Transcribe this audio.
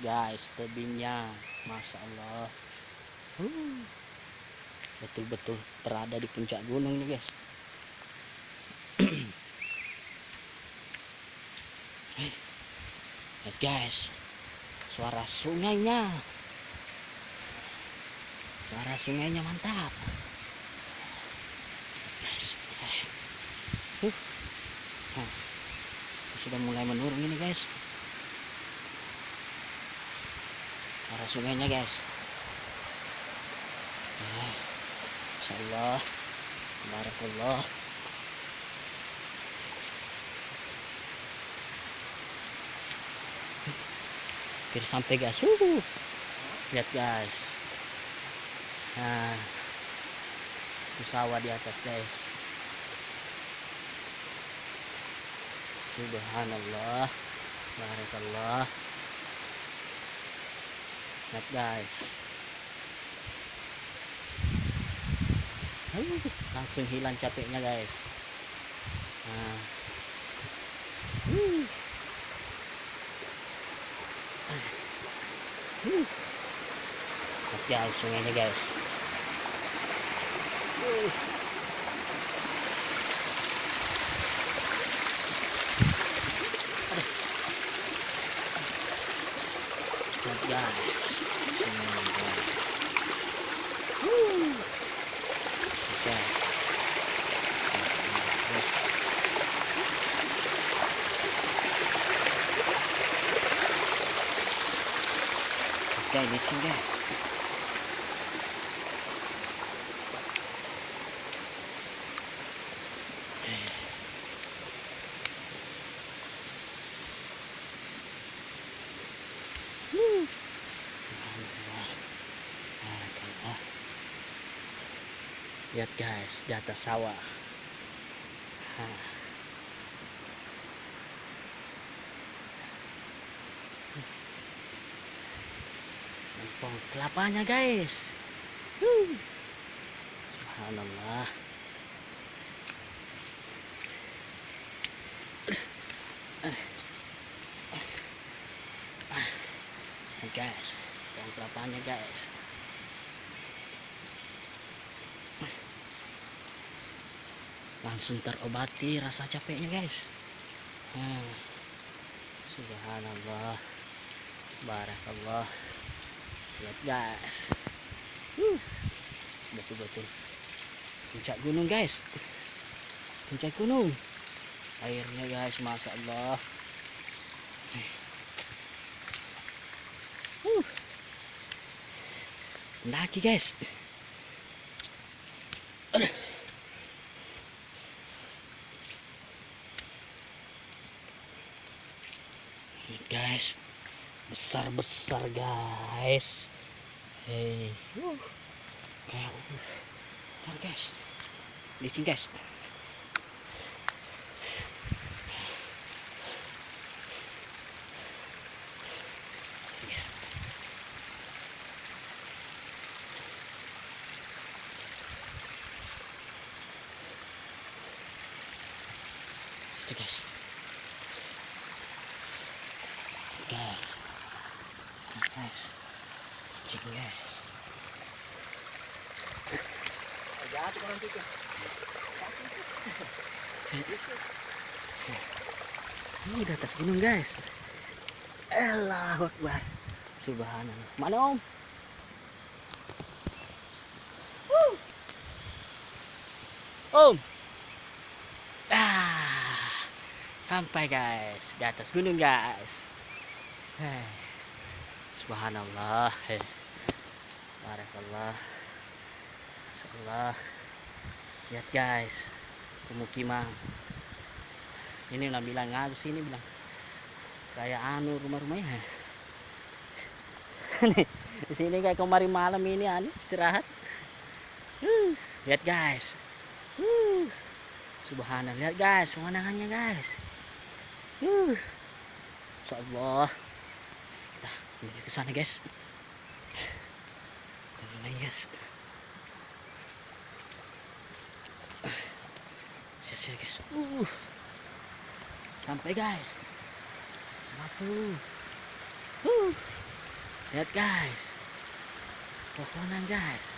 guys, tebingnya, masya Allah. Betul-betul berada di puncak gunung nih guys. Lihat guys, suara sungainya, mantap. Nah, sudah mulai menurun ini guys, suara sungainya guys. Masya Allah, barakallah. Hampir sampai guys. Lihat guys. Nah, itu sawah di atas guys. Subhanallah, barakallah. Lihat guys. Langsung hilang capeknya guys. Nah. Lihat guys, sungainya guys. Lihat guys. Guys, licin guys. Lihat guys, di atas sawah. Pohon kelapanya guys. Subhanallah. Guys, pohon kelapanya guys. Langsung terobati rasa capeknya guys. Subhanallah, barakallah. Lihat guys, betul-betul puncak gunung guys, puncak gunung. Airnya guys, masya Allah. Pendaki guys. Lihat guys, besar-besar guys. Kayak guys, licin guys. Itu guys. Guys, cek guys. Ini di atas gunung guys. Allahu Akbar. Subhanallah. Mana om? Om. Sampai guys di atas gunung guys. Subhanallah. Barakallah. Masyaallah. Lihat guys, pemukiman. Ini lah bilang ngaku sini bilang kayak anu rumah-rumahnya. Nih, di sini kayak kemarin malam ini anu istirahat. Lihat guys. Subhanallah, lihat guys pemandangannya guys. Insyaallah. Nah, menuju ke sana guys. Guys. Siap-siap guys. Sampai guys. 1. Lihat guys, pohonan guys.